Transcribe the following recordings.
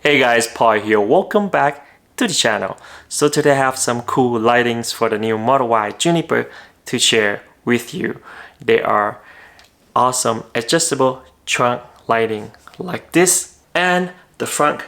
Hey guys, Paul here. Welcome back to the channel. So today I have some cool lightings for the new Model Y Juniper to share with you. They are awesome adjustable trunk lighting like this and the front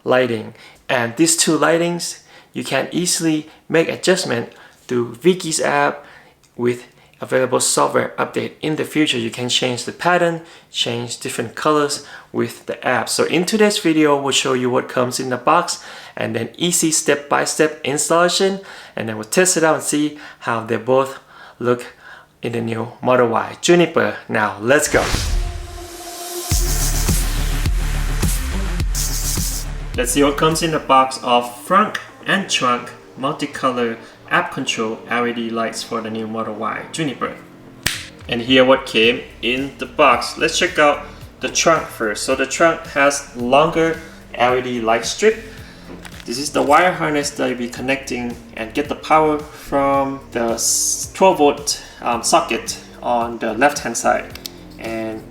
lighting. And these two lightings you can easily make adjustment through Vicky's app. With available software update in the future, you can change the pattern, change different colors with the app. So in today's video, we'll show you what comes in the box and then easy step-by-step installation, and then we'll test it out and see how they both look in the new Model Y Juniper. Now let's go. Let's see what comes in the box of front and trunk multicolor app control LED lights for the new Model Y Juniper. And here what came in the box. Let's check out the trunk first. So the trunk has longer LED light strip. This is the wire harness that you'll be connecting and get the power from the 12 volt socket on the left hand side. And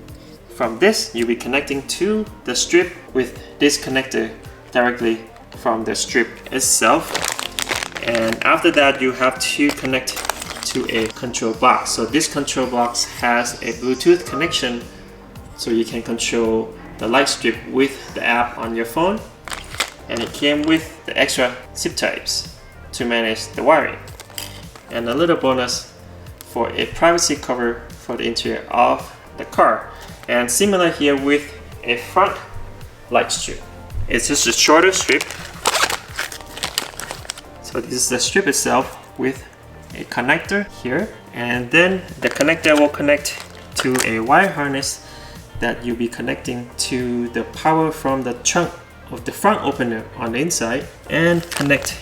from this you'll be connecting to the strip with this connector directly from the strip itself. And after that you have to connect to a control box. So this control box has a Bluetooth connection, so you can control the light strip with the app on your phone. And it came with the extra zip ties to manage the wiring. And a little bonus for a privacy cover for the interior of the car. And similar here with a front light strip. It's just a shorter strip. So this is the strip itself with a connector here, and then the connector will connect to a wire harness that you'll be connecting to the power from the trunk of the front opener on the inside, and connect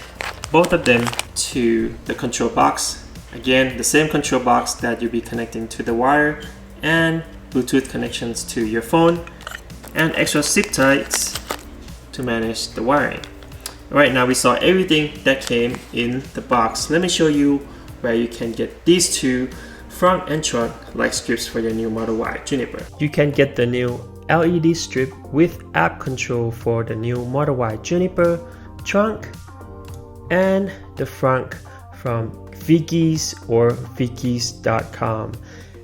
both of them to the control box. Again, the same control box that you'll be connecting to the wire, and Bluetooth connections to your phone, and extra zip ties to manage the wiring. Right now we saw everything that came in the box. Let me show you where you can get these two front and trunk light strips for your new Model Y Juniper. You can get the new LED strip with app control for the new Model Y Juniper trunk and the front from Vicky's or Vicky's.com.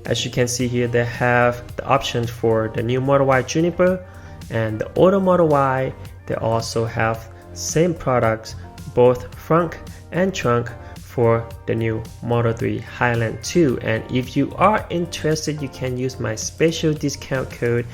As you can see here, they have the options for the new Model Y Juniper and the older Model Y. They also have same products, both front and trunk, for the new Model 3 Highland 2. And if you are interested, you can use my special discount code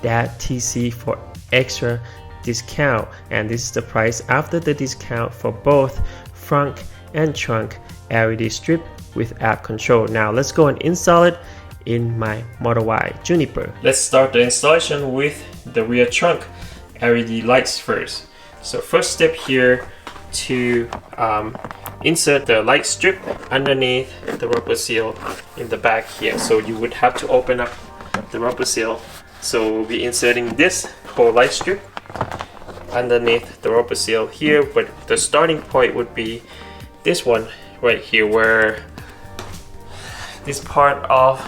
TC for extra discount. And this is the price after the discount for both front and trunk LED strip with app control. Now let's go and install it in my Model Y Juniper. Let's start the installation with the rear trunk LED lights first. So first step here, to insert the light strip underneath the rubber seal in the back here. So you would have to open up the rubber seal. So we'll be inserting this whole light strip underneath the rubber seal here, but the starting point would be this one right here, where this part of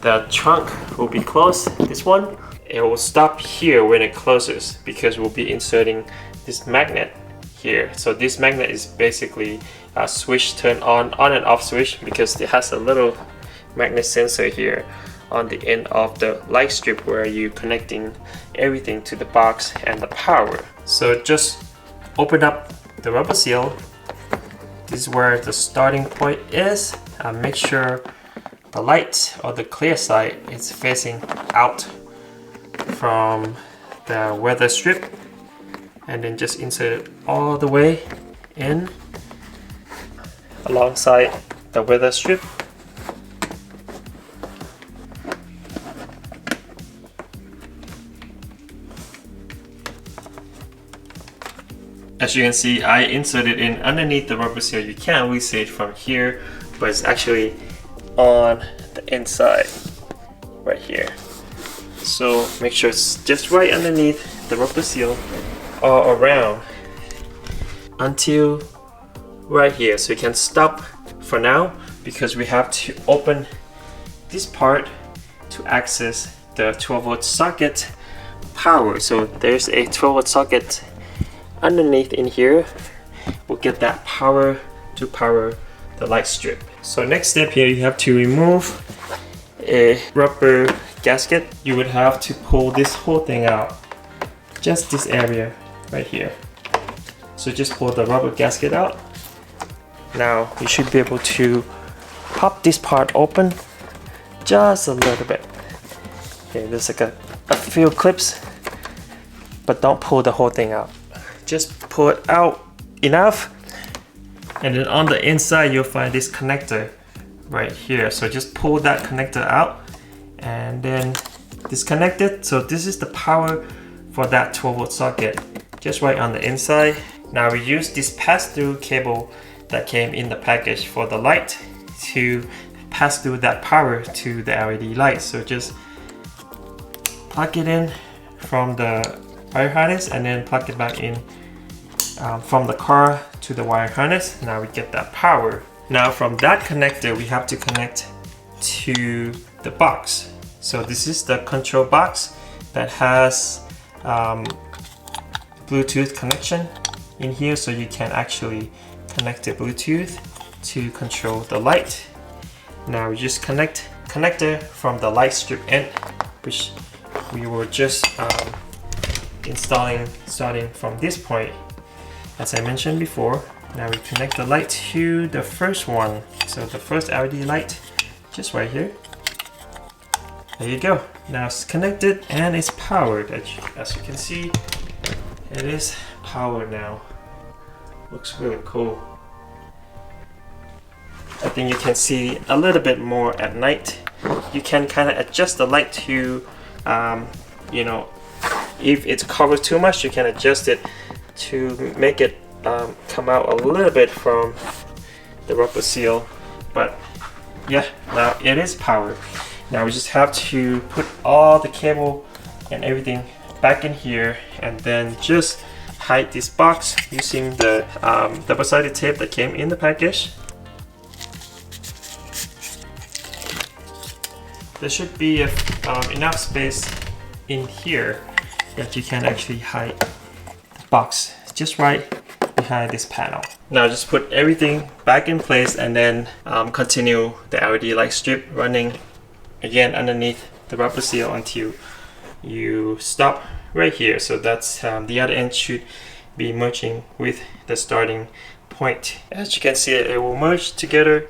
the trunk will be closed. This one, it will stop here when it closes, because we'll be inserting this magnet here. So this magnet is basically a switch, turn on and off switch, because it has a little magnet sensor here on the end of the light strip where you're connecting everything to the box and the power. So just open up the rubber seal. This is where the starting point is. Make sure the light or the clear side is facing out from the weather strip, and then just insert it all the way in alongside the weather strip. As you can see, I inserted in underneath the rubber seal. You can't really see it from here, but it's actually on the inside right here. So make sure it's just right underneath the rubber seal, all around until right here. So you can stop for now, because we have to open this part to access the 12 volt socket power. So there's a 12 volt socket underneath in here will get that power to power the light strip. So next step here, you have to remove a rubber gasket. You would have to pull this whole thing out, just this area right here. So just pull the rubber gasket out. Now you should be able to pop this part open just a little bit. Okay, there's like a few clips, but don't pull the whole thing out. Just pull it out enough, and then on the inside you'll find this connector right here. So just pull that connector out and then disconnect it. So this is the power for that 12-volt socket, just right on the inside. Now we use this pass-through cable that came in the package for the light to pass through that power to the LED light. So just plug it in from the wire harness and then plug it back in from the car to the wire harness. Now we get that power. Now from that connector we have to connect to the box. So this is the control box that has Bluetooth connection in here, so you can actually connect the Bluetooth to control the light. Now we just connect connector from the light strip end, which we were just installing starting from this point. As I mentioned before, now we connect the light to the first one. So the first LED light, just right here. There you go. Now it's connected and it's powered. As you can see, it is powered now. Looks really cool. I think you can see a little bit more at night. You can kind of adjust the light to, you know, if it's covered too much, you can adjust it to make it come out a little bit from the rubber seal. But yeah, now it is powered. Now we just have to put all the cable and everything back in here and then just hide this box using the double-sided tape that came in the package. There should be enough space in here that you can actually hide the box just right behind this panel. Now just put everything back in place and then continue the LED light strip running again underneath the rubber seal until you stop right here. So that's the other end should be merging with the starting point. As you can see, it will merge together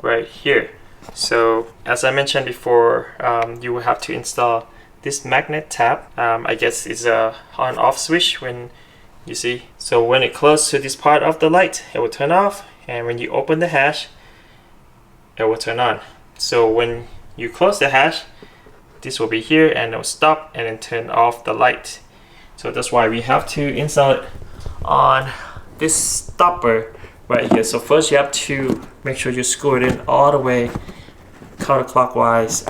right here. So as I mentioned before, you will have to install this magnet tab. I guess it's a on-off switch when you see. So when it closes to this part of the light, it will turn off, and when you open the hatch, it will turn on. So when you close the hatch, this will be here and it will stop and then turn off the light. So that's why we have to install it on this stopper right here. So first you have to make sure you screw it in all the way clockwise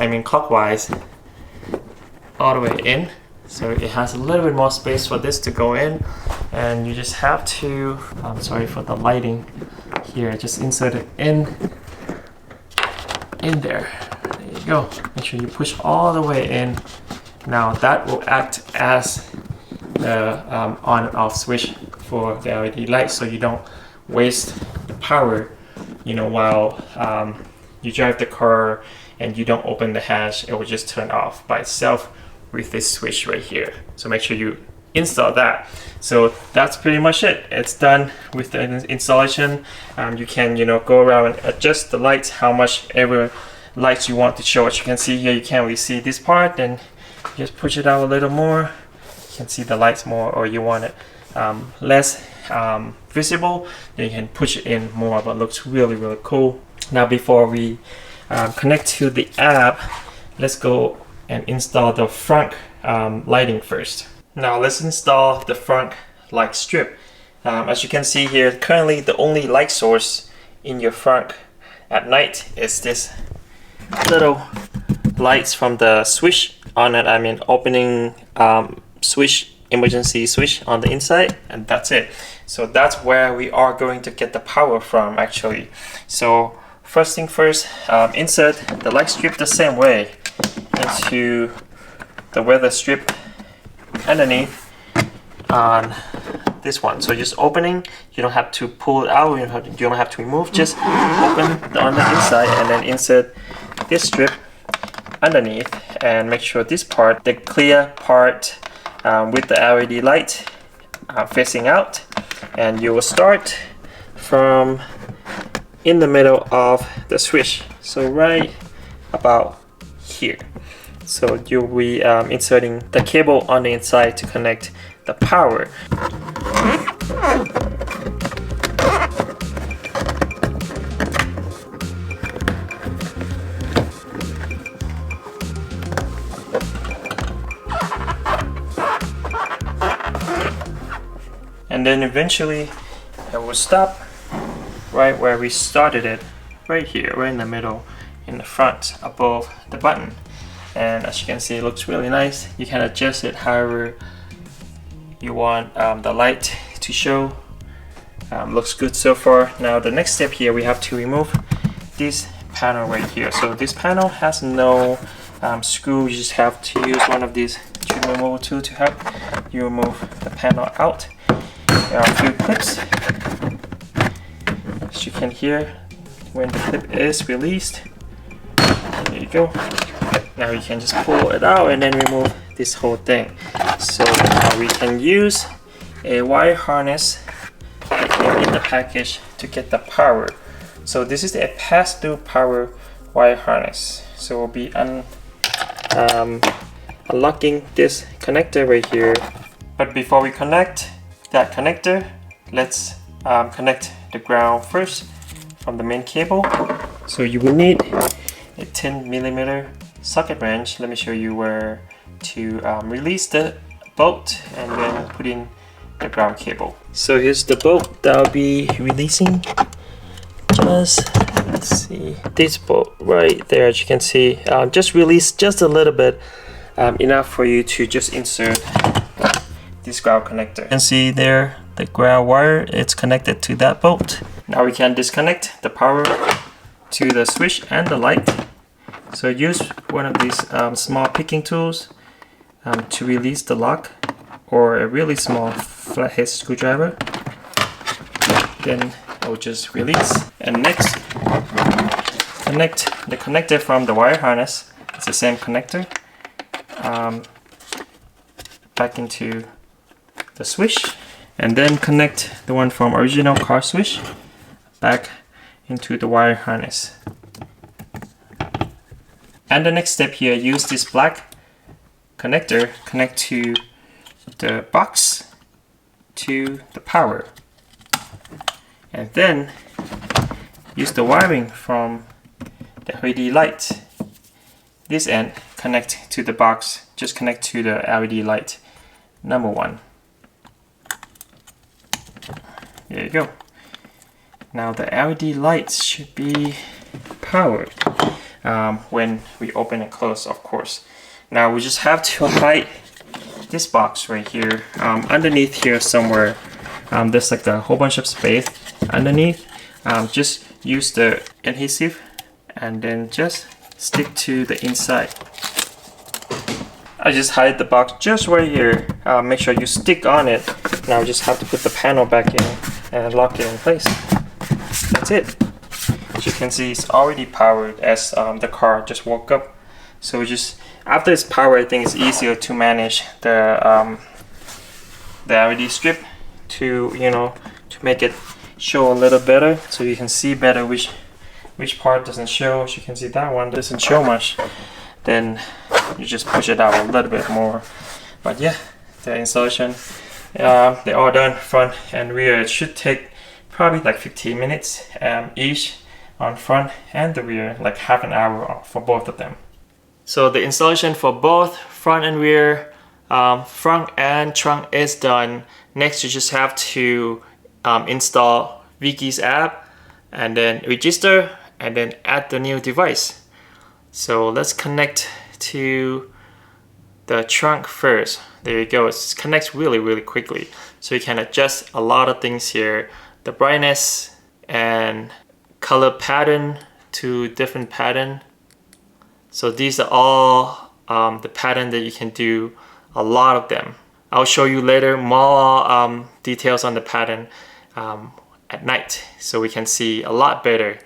all the way in, so it has a little bit more space for this to go in, and you just have to, I'm sorry for the lighting here, just insert it in there. There you go. Make sure you push all the way in. Now that will act as the on and off switch for the LED light, so you don't waste the power, you know, while you drive the car and you don't open the hatch. It will just turn off by itself with this switch right here. So make sure you install that. So that's pretty much it. It's done with the installation. You can, you know, go around and adjust the lights how much ever lights you want to show. As you can see here, you can't really see this part, and just push it out a little more. You can see the lights more, or you want it less visible, then you can push it in more, but it looks really, really cool. Now before we connect to the app, let's go and install the front lighting first. Now let's install the front light strip. As you can see here, currently the only light source in your front at night is this little lights from the switch on it. I mean opening switch, emergency switch on the inside, and that's it. So that's where we are going to get the power from actually. So first thing first, insert the light strip the same way into the weather strip underneath on this one. So just opening, you don't have to pull it out, you don't have to remove, just open on the inside and then insert this strip underneath, and make sure this part, the clear part with the LED light facing out, and you will start from in the middle of the switch, so right about here. So you'll be inserting the cable on the inside to connect the power. And then eventually it will stop right where we started it, right here, right in the middle, in the front, above the button. And as you can see, it looks really nice. You can adjust it however you want the light to show. Looks good so far. Now the next step here, we have to remove this panel right here. So this panel has no screw. You just have to use one of these trim removal tools to help you remove the panel out. There are a few clips. As you can hear, when the clip is released, there you go. Now you can just pull it out and then remove this whole thing. So now we can use a wire harness that came in the package to get the power. So this is a pass-through power wire harness. So we'll be unlocking this connector right here. But before we connect that connector, let's connect the ground first from the main cable. So you will need a 10mm socket wrench. Let me show you where to release the bolt and then put in the ground cable. So here's the bolt that I'll be releasing. Let's see, this bolt right there, as you can see, just release just a little bit, enough for you to just insert this ground connector. You can see there the ground wire, it's connected to that bolt. Now we can disconnect the power to the switch and the light. So use one of these small picking tools to release the lock, or a really small flathead screwdriver. Then I'll just release. And next, connect the connector from the wire harness. It's the same connector. Back into the switch, and then connect the one from original car switch back into the wire harness. And the next step here, use this black connector, connect to the box to the power, and then use the wiring from the LED light. This end, connect to the box, just connect to the LED light number 1. There you go. Now the LED lights should be powered when we open and close, of course. Now we just have to hide this box right here. Underneath here somewhere, there's like a whole bunch of space underneath. Just use the adhesive and then just stick to the inside. I just hide the box just right here. Make sure you stick on it. Now we just have to put the panel back in and lock it in place. That's it. As you can see, it's already powered as the car just woke up. So just after it's powered, I think it's easier to manage the LED strip to to make it show a little better, so you can see better which part doesn't show. As you can see, that one doesn't show much. Then you just push it out a little bit more. But yeah, the installation, they're all done, front and rear. It should take probably like 15 minutes each on front and the rear, like half an hour for both of them. So the installation for both front and rear, front and trunk is done. Next, you just have to install Vicky's app and then register and then add the new device. So let's connect to the trunk first. There you go. It connects really quickly. So you can adjust a lot of things here. The brightness and color pattern to different pattern. So these are all the pattern that you can do, a lot of them. I'll show you later more details on the pattern at night, so we can see a lot better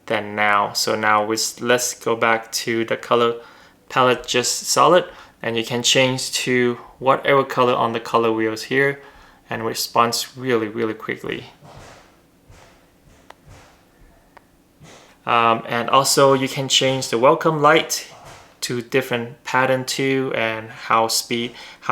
than now. So now let's go back to the color palette, just solid, and you can change to whatever color on the color wheels here, and responds really quickly. And also you can change the welcome light to different pattern too, and how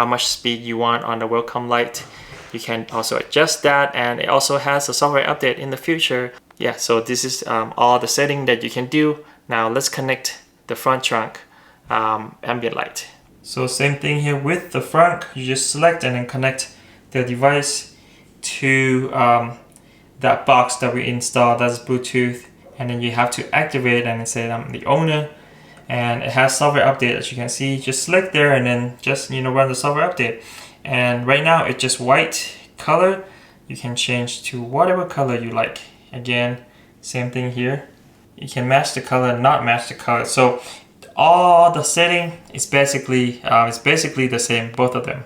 much speed you want on the welcome light. You can also adjust that, and it also has a software update in the future. Yeah, so this is all the setting that you can do. Now let's connect the front trunk ambient light. So same thing here with the front. You just select and then connect the device to that box that we installed. That's Bluetooth, and then you have to activate it and say I'm the owner. And it has software update, as you can see. Just select there and then just run the software update. And right now it's just white color. You can change to whatever color you like. Again, same thing here. You can match the color, not match the color. So all the setting is basically the same, both of them.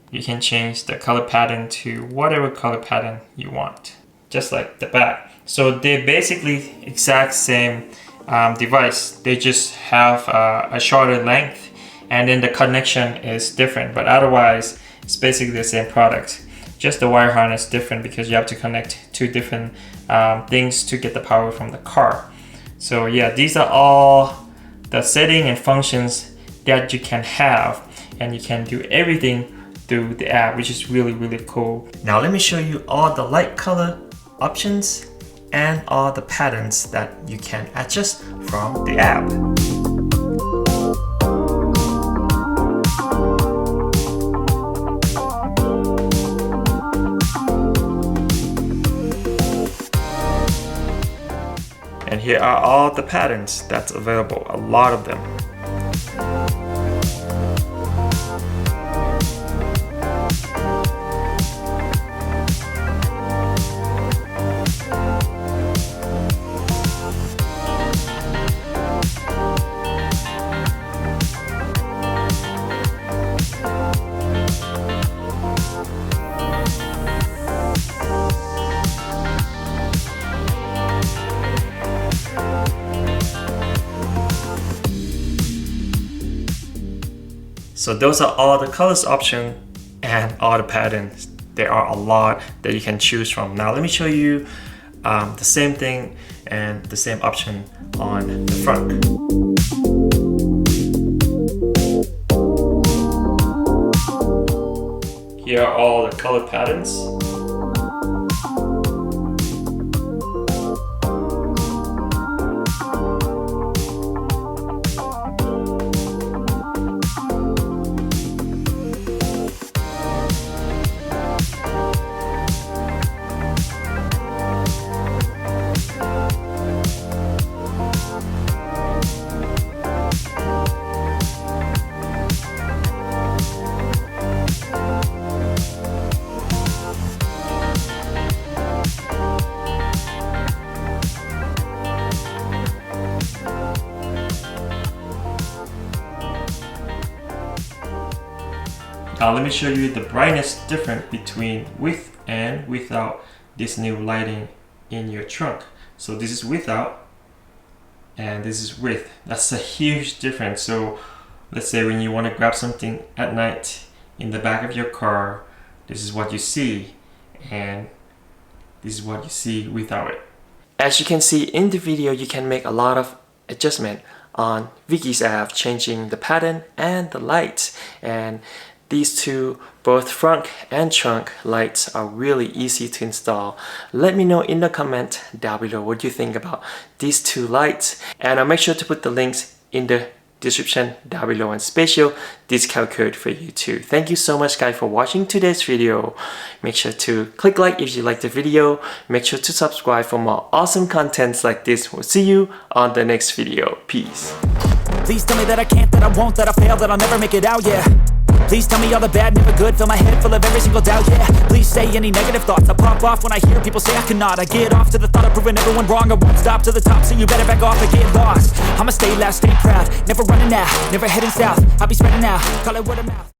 You can change the color pattern to whatever color pattern you want, just like the back. So they're basically exact same device. They just have a shorter length, and then the connection is different, but otherwise it's basically the same product. Just the wire harness different because you have to connect two different things to get the power from the car. So yeah, these are all the setting and functions that you can have, and you can do everything through the app, which is really cool. Now let me show you all the light color options and all the patterns that you can adjust from the app. And here are all the patterns that's available, a lot of them. So those are all the colors option and all the patterns. There are a lot that you can choose from. Now let me show you the same thing and the same option on the front. Here are all the color patterns. Now let me show you the brightness difference between with and without this new lighting in your trunk. So this is without and this is with. That's a huge difference. So let's say when you want to grab something at night in the back of your car, this is what you see, and this is what you see without it. As you can see in the video, you can make a lot of adjustment on Vicky's app, changing the pattern and the lights. And these two, both front and trunk lights, are really easy to install. Let me know in the comment down below what you think about these two lights, and I'll make sure to put the links in the description down below and special discount code for you too. Thank you so much guys for watching today's video. Make sure to click like if you liked the video. Make sure to subscribe for more awesome contents like this. We'll see you on the next video. Peace. Please tell me that I can't, that I won't, that I fail, that I'll never make it out, yeah. Please tell me all the bad, never good, fill my head full of every single doubt, yeah. Please say any negative thoughts, I pop off when I hear people say I cannot. I get off to the thought of proving everyone wrong. I won't stop to the top, so you better back off and get lost. I'ma stay loud, stay proud, never running out, never heading south. I'll be spreading out, call it word of mouth.